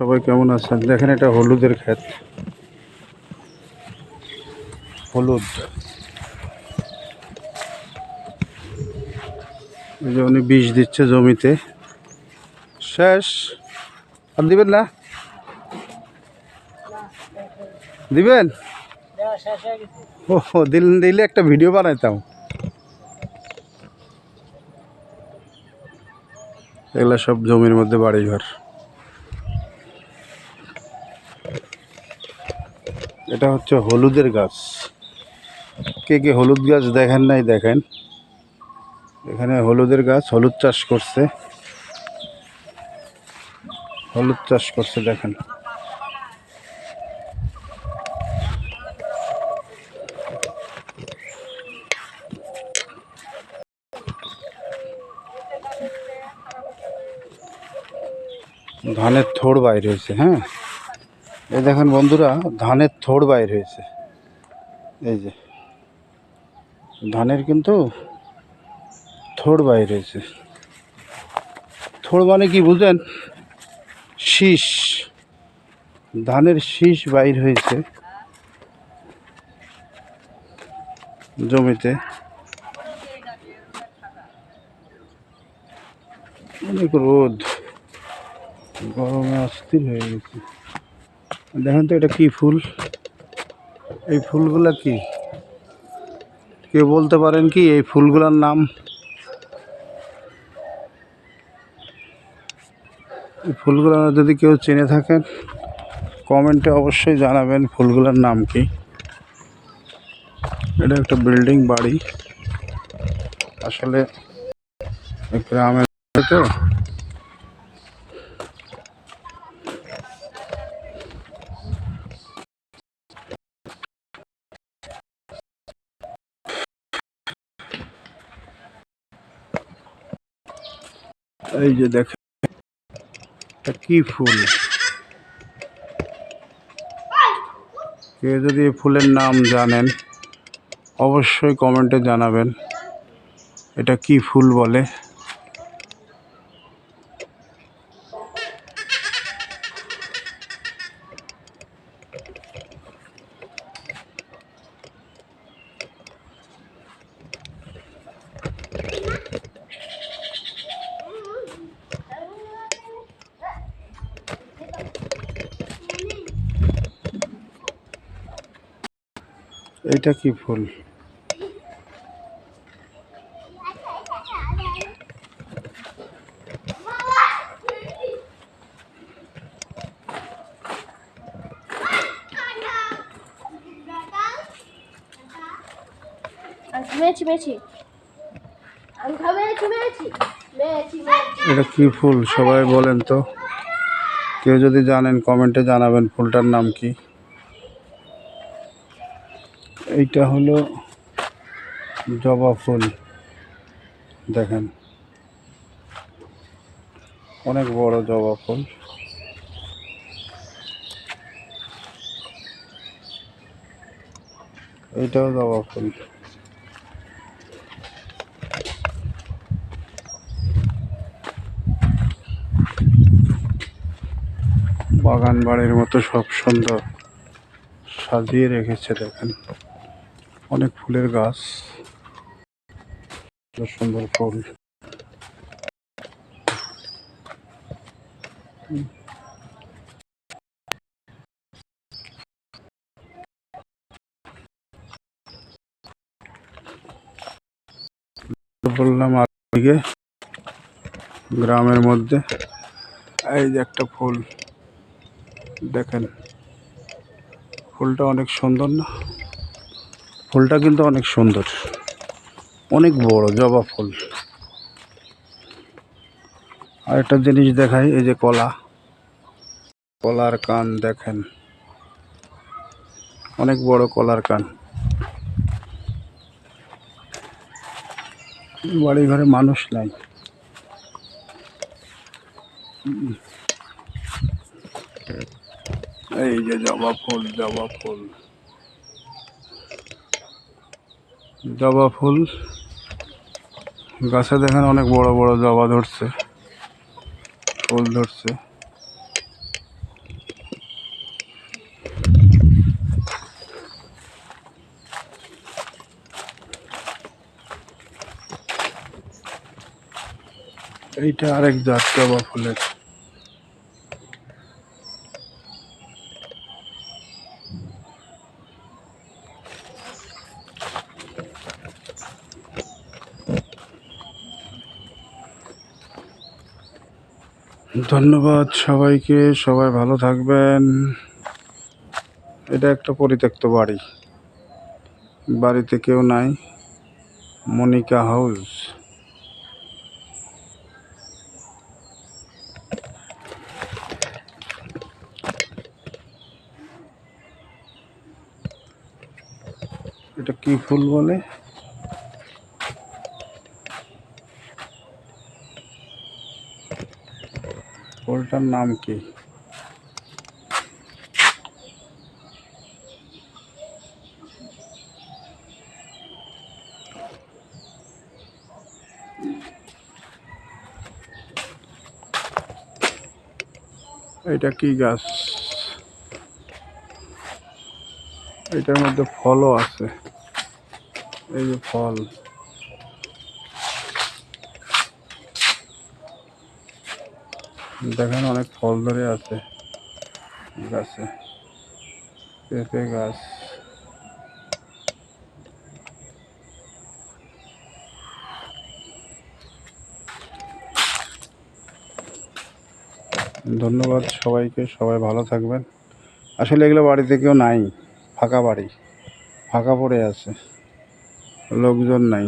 সবাই কেমন আছেন? দেখেন এটা হলুদের ক্ষেত। হলুদ, এই যে উনি বিষ দিচ্ছে জমিতে। শেষ? আর দিবেন না? দিবেন? ও দিলে একটা ভিডিও বানাইতাম। এগুলা সব জমির মধ্যে বাড়িঘর। এটা হচ্ছে হলুদের গাছ। কে কে হলুদ গাছ দেখেন নাই দেখেন। এখানে হলুদের গাছ, হলুদ চাষ করছে। হলুদ চাষ করছে দেখেন। ধানের থোড় বাইর হয়েছে। হ্যাঁ, এই দেখেন বন্ধুরা, ধানের থোড় বাইর হয়েছে। এই যে ধানের কিন্তু থোড় বাইর হয়েছে। থোড় মানে কি বুঝেন? শীষ, ধানের শীষ বাইর হয়েছে জমিতে। অনেক রোদ, গরমে অস্থির হয়ে গেছে। দেখেন তো এটা কি ফুল? এই ফুলগুলা কি? কেউ বলতে পারেন কি এই ফুলগুলার নাম? এই ফুলগুলো যদি কেউ চিনে থাকেন কমেন্টে অবশ্যই জানাবেন ফুলগুলোর নাম কি। এটা একটা বিল্ডিং বাড়ি, আসলে গ্রামের তো। এই যে দেখেন এটা কি ফুল? কেউ যদি এই ফুলের নাম জানেন অবশ্যই কমেন্টে জানাবেন এটা কি ফুল বলে। এটা কি ফুল? এটা কি ফুল সবাই বলেন তো? কেউ যদি জানেন কমেন্টে জানাবেন ফুলটার নাম কি। এইটা হলো জবা ফুল। দেখেন অনেক বড় জবা ফুল। এইটাও জবা ফুল। বাগান বাড়ির মতো সব সুন্দর সাজিয়ে রেখেছে। দেখেন অনেক ফুলের গাছ, সুন্দর ফুল। বললাম আর দিকে গ্রামের মধ্যে এই যে একটা ফুল দেখেন, ফুলটা অনেক সুন্দর না? ফুলটা কিন্তু অনেক সুন্দর, অনেক বড় জবা ফুল। আর একটা জিনিস দেখাই, এই যে কলা, কলার কান দেখেন, অনেক বড় কলার কান। বাড়ি ঘরে মানুষ নাই। এই যে জবা ফুল, জবা ফুল, জবা ফুল গাছে দেখেন অনেক বড় বড় জবা ধরছে, ফুল ধরছে। এইটা আরেক জাত জবা ফুলের। ধন্যবাদ সবাইকে, সবাই ভালো থাকবেন। এটা একটা পরিত্যক্ত বাড়ি, বাড়িতে কেউ নাই। মনিকা হাউস। এটা কি ফুল বলে? ফুলটার নাম কি? এটা কি গাছ? এটার মধ্যে ফলও আছে, এই যে ফল। দেখেন অনেক ফল ধরে আছে গাছে, পেঁপে গাছ। ধন্যবাদ সবাইকে, সবাই ভালো থাকবেন। আসলে এগুলো বাড়িতে কেউ নাই, ফাঁকা বাড়ি, ফাঁকা পড়ে আছে, লোকজন নাই।